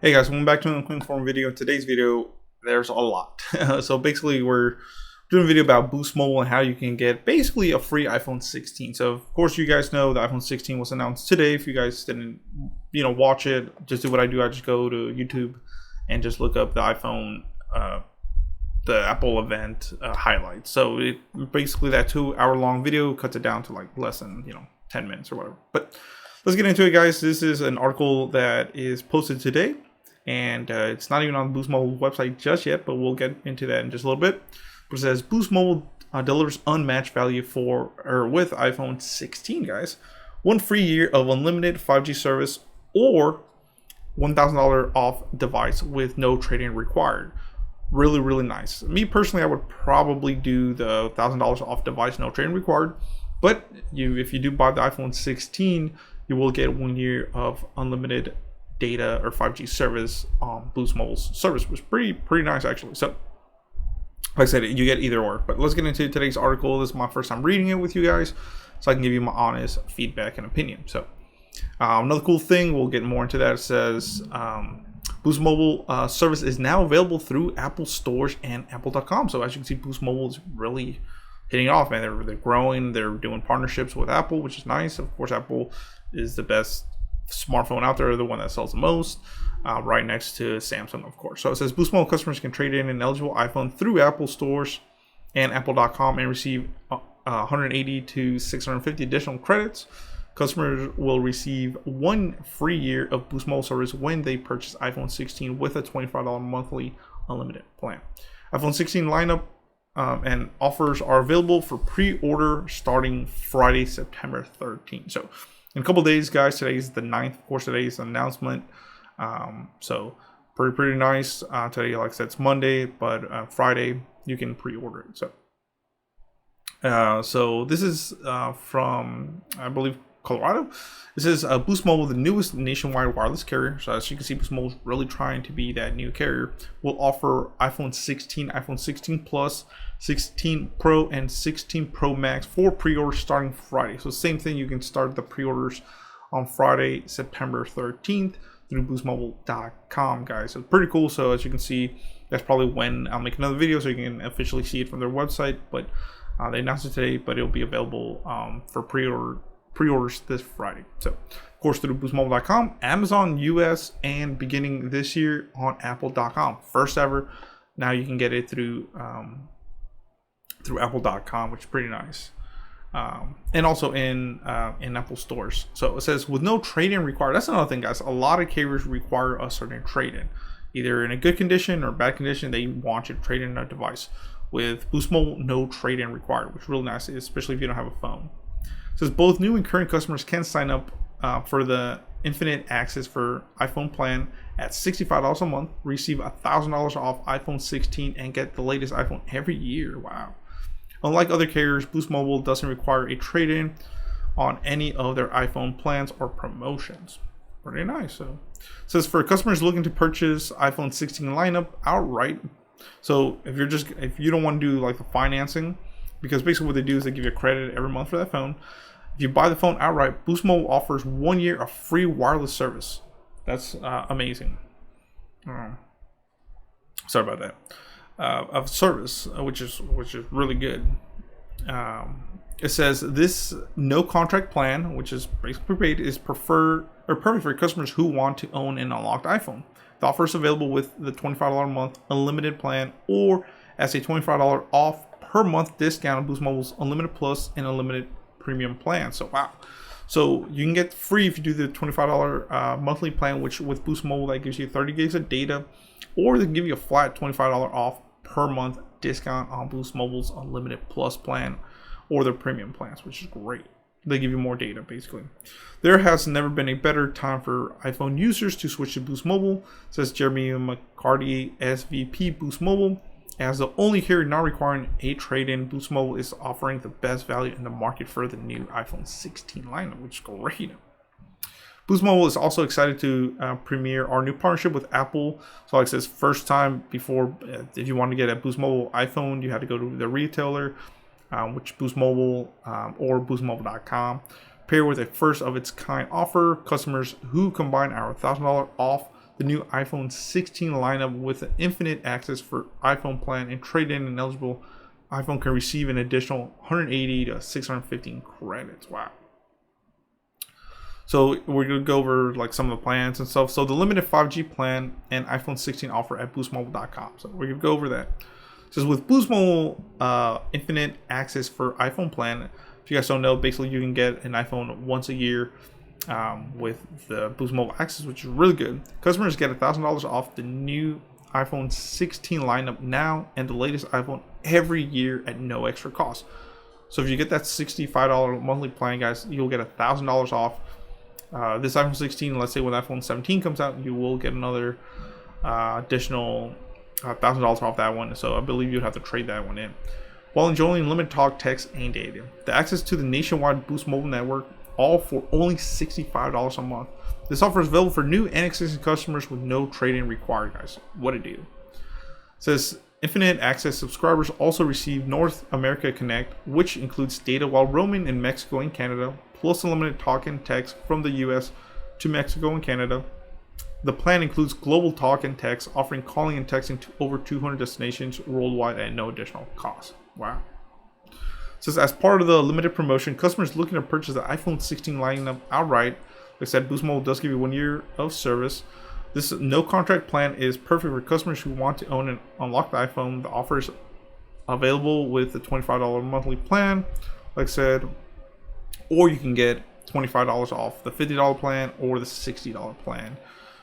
Hey guys, welcome back to a quick form video. In today's video, there's a lot. So basically, we're doing a video about Boost Mobile and how you can get basically a free iPhone 16. So of course, you guys know the iPhone 16 was announced today. If you guys didn't, watch it, just do what I do. I just go to YouTube and just look up the iPhone, the Apple event highlights. So basically that 2 hour long video cuts it down to like less than 10 minutes or whatever. But let's get into it, guys. This is an article that is posted today. And it's not even on Boost Mobile website just yet, but we'll get into that in just a little bit. But it says Boost Mobile delivers unmatched value with iPhone 16, guys. 1 free year of unlimited 5G service or $1,000 off device with no trade-in required. Really, really nice. Me personally, I would probably do the $1,000 off device, no trade-in required. But if you do buy the iPhone 16, you will get 1 year of unlimited data or 5G service on Boost Mobile's service, was pretty nice actually. So like I said, you get either or. But let's get into today's article. This is my first time reading it with you guys, so I can give you my honest feedback and opinion. So another cool thing, we'll get more into that. It says Boost Mobile service is now available through Apple stores and Apple.com. So as you can see, Boost Mobile is really hitting it off, man. They're growing. They're doing partnerships with Apple, which is nice. Of course, Apple is the best smartphone out there, the one that sells the most, right next to Samsung, of course. So it says Boost Mobile customers can trade in an eligible iPhone through Apple stores and Apple.com and receive 180 to 650 additional credits. Customers will receive 1 free year of Boost Mobile service when they purchase iPhone 16 with a $25 monthly unlimited plan. iPhone 16 lineup and offers are available for pre-order starting Friday, September 13th. So in a couple of days, guys. Today is the 9th. Of course, today's announcement. So pretty nice. Today, like I said, it's Monday, but Friday you can pre-order it. So this is from, I believe, Colorado. This is Boost Mobile, the newest nationwide wireless carrier. So as you can see, Boost Mobile is really trying to be that new carrier. Will offer iPhone 16, iPhone 16 Plus, 16 Pro, and 16 Pro Max for pre-orders starting Friday. So same thing, you can start the pre-orders on Friday, September 13th through boostmobile.com, guys. So it's pretty cool. So as you can see, that's probably when I'll make another video so you can officially see it from their website. But they announced it today, but it'll be available for pre-orders this Friday. So of course through boostmobile.com, Amazon US, and beginning this year on apple.com. First ever. Now you can get it through apple.com, which is pretty nice. And also in Apple stores. So it says with no trade-in required. That's another thing, guys. A lot of carriers require a certain trade-in, either in a good condition or bad condition. They want you to trade in a device. With Boost Mobile, no trade-in required, which is really nice, especially if you don't have a phone. It says both new and current customers can sign up for the Infinite Access for iPhone plan at $65 a month, receive $1,000 off iPhone 16, and get the latest iPhone every year. Wow. Unlike other carriers, Boost Mobile doesn't require a trade-in on any of their iPhone plans or promotions. Pretty nice. So it says for customers looking to purchase iPhone 16 lineup outright. So if you don't want to do like the financing, because basically what they do is they give you a credit every month for that phone. If you buy the phone outright, Boost Mobile offers 1 year of free wireless service. That's amazing. Sorry about that. Of service, which is really good. It says this no contract plan, which is basically prepaid, is perfect for customers who want to own an unlocked iPhone. The offer is available with the $25 a month unlimited plan or as a $25 off per month discount on Boost Mobile's Unlimited Plus and Unlimited Premium plan. So wow. So you can get free if you do the $25 monthly plan, which with Boost Mobile that gives you 30 gigs of data, or they can give you a flat $25 off per month discount on Boost Mobile's Unlimited Plus plan or their premium plans, which is great. They give you more data, basically. There has never been a better time for iPhone users to switch to Boost Mobile, says Jeremy McCarty, SVP Boost Mobile. As the only carrier not requiring a trade-in, Boost Mobile is offering the best value in the market for the new iPhone 16 lineup, which is great. Boost Mobile is also excited to premiere our new partnership with Apple. So like I said, first time before, if you want to get a Boost Mobile iPhone, you had to go to the retailer, which Boost Mobile or boostmobile.com. Pair with a first of its kind offer. Customers who combine our $1,000 off the new iPhone 16 lineup with infinite access for iPhone plan, and trade in an eligible iPhone can receive an additional 180 to 615 credits. Wow. So we're going to go over like some of the plans and stuff. So the limited 5G plan and iPhone 16 offer at boostmobile.com. So we're going to go over that. So with Boost Mobile infinite access for iPhone plan, if you guys don't know, basically you can get an iPhone once a year with the Boost Mobile access, which is really good. Customers get $1,000 off the new iPhone 16 lineup now and the latest iPhone every year at no extra cost. So if you get that $65 monthly plan, guys, you'll get $1,000 off. This iPhone 16, let's say when iPhone 17 comes out, you will get another additional $1,000 off that one. So I believe you'd have to trade that one in while enjoying limited talk, text, and data. The access to the nationwide Boost Mobile network, all for only $65 a month. This offer is available for new and existing customers with no trade-in required, guys. What a deal. It says infinite access subscribers also receive North America Connect, which includes data while roaming in Mexico and Canada, plus unlimited talk and text from the US to Mexico and Canada. The plan includes global talk and text, offering calling and texting to over 200 destinations worldwide at no additional cost. Wow. It says as part of the limited promotion, customers looking to purchase the iPhone 16 lineup outright, like I said, Boost Mobile does give you 1 year of service. This no contract plan is perfect for customers who want to own and unlock the iPhone. The offer is available with the $25 monthly plan, like I said, or you can get $25 off the $50 plan or the $60 plan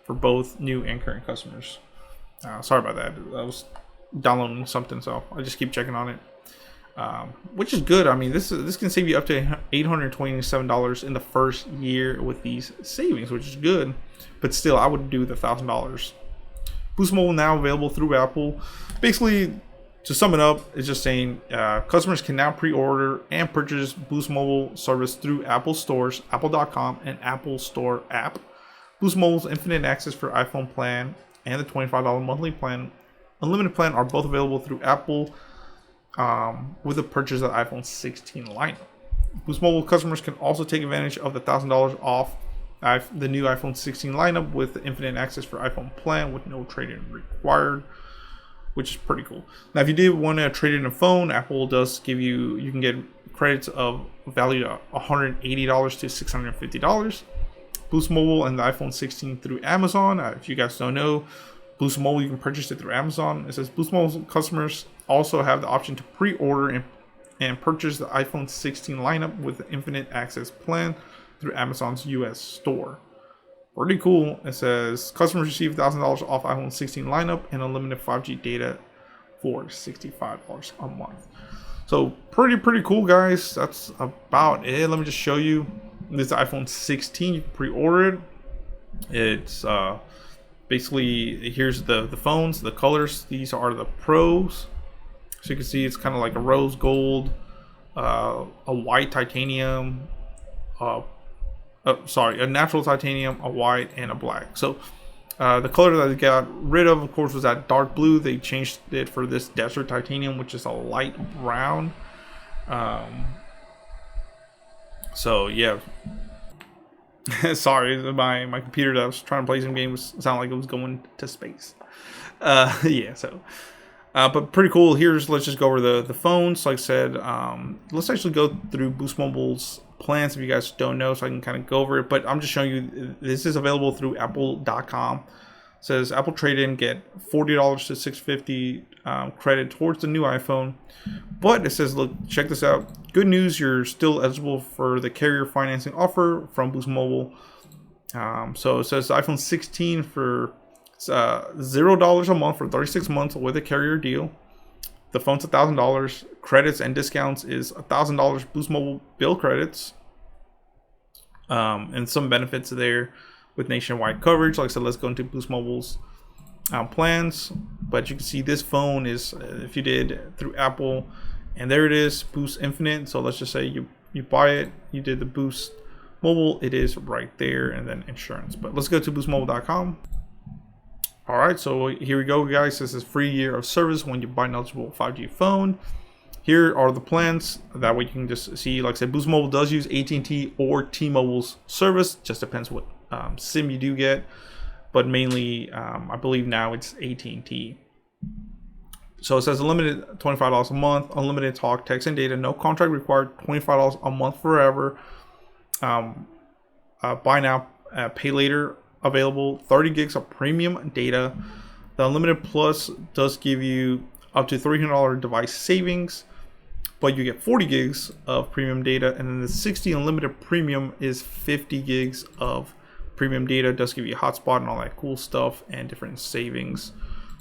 for both new and current customers. Sorry about that. I was downloading something, so I just keep checking on it. Which is good. I mean, this can save you up to $827 in the first year with these savings, which is good. But still, I would do the $1,000. Boost Mobile now available through Apple. Basically, to sum it up, it's just saying customers can now pre-order and purchase Boost Mobile service through Apple stores, apple.com, and Apple Store app. Boost Mobile's infinite access for iPhone plan and the $25 monthly plan, unlimited plan, are both available through Apple with the purchase of the iPhone 16 lineup. Boost Mobile customers can also take advantage of the $1,000 off the new iPhone 16 lineup with the infinite access for iPhone plan with no trade-in required, which is pretty cool. Now, if you did want to trade in a phone, Apple does give you can get credits of valued at $180 to $650. Boost Mobile and the iPhone 16 through Amazon. If you guys don't know, Boost Mobile, you can purchase it through Amazon. It says Boost Mobile customers also have the option to pre-order and purchase the iPhone 16 lineup with the infinite access plan through Amazon's US store. Pretty cool. It says customers receive $1,000 off iPhone 16 lineup and unlimited 5G data for $65 a month. So pretty cool, guys. That's about it. Let me just show you this iPhone 16. You can pre-order it. It's basically, here's the phones, the colors. These are the pros. So you can see it's kind of like a rose gold, a white titanium, a natural titanium, a white, and a black. So the color that they got rid of course, was that dark blue. They changed it for this desert titanium, which is a light brown. So yeah. Sorry, my computer that I was trying to play some games sounded like it was going to space. Yeah, so but pretty cool. Let's just go over the phones. Like I said, let's actually go through Boost Mobile's plans if you guys don't know, so I can kind of go over it. But I'm just showing you this is available through apple.com. It says Apple trade-in, get $40 to $650 credit towards the new iPhone. But it says, look, check this out. Good news, you're still eligible for the carrier financing offer from Boost Mobile. So it says iPhone 16 for $0 a month for 36 months with a carrier deal. The phone's $1,000. Credits and discounts is $1,000 Boost Mobile bill credits. And some benefits there with nationwide coverage. Like I said, let's go into Boost Mobile's plans. But you can see this phone is, if you did through Apple, and there it is, Boost Infinite. So let's just say you buy it, you did the Boost Mobile, it is right there, and then insurance. But let's go to boostmobile.com. All right, so here we go, guys. This is free year of service when you buy an eligible 5G phone. Here are the plans. That way you can just see, like I said, Boost Mobile does use AT&T or T-Mobile's service. Just depends what SIM you do get. but mainly I believe now it's AT&T. So it says unlimited $25 a month, unlimited talk, text, and data, no contract required, $25 a month forever. Buy now, pay later available, 30 gigs of premium data. The unlimited plus does give you up to $300 device savings, but you get 40 gigs of premium data, and then the 60 unlimited premium is 50 gigs of premium data. It does give you a hotspot and all that cool stuff and different savings.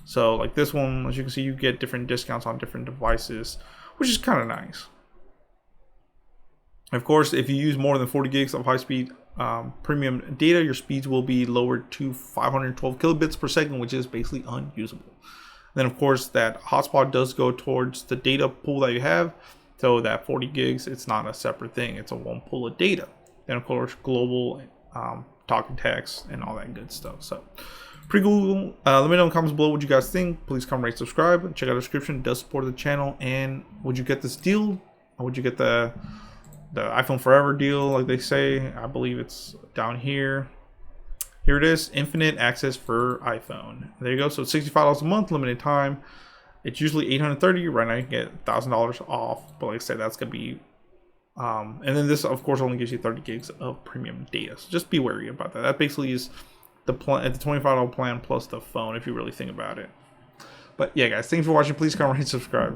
So like this one, as you can see, you get different discounts on different devices, which is kind of nice. Of course, if you use more than 40 gigs of high-speed premium data, your speeds will be lowered to 512 kilobits per second, which is basically unusable. Then, of course, that hotspot does go towards the data pool that you have. So that 40 gigs, it's not a separate thing. It's a one pool of data. Then, of course, global talk and text and all that good stuff. So pretty cool. Let me know in the comments below what you guys think. Please comment, rate, subscribe, and check out the description. It does support the channel. And would you get this deal? Or would you get the iPhone Forever deal, like they say? I believe it's down here. Here it is, infinite access for iPhone. There you go. So it's $65 a month, limited time. It's usually $830. Right now you can get $1,000 off. But like I said, that's gonna be and then this of course only gives you 30 gigs of premium data. So just be wary about that. That basically is the plan, the $25 plan plus the phone, if you really think about it. But yeah guys, thanks for watching. Please comment and subscribe.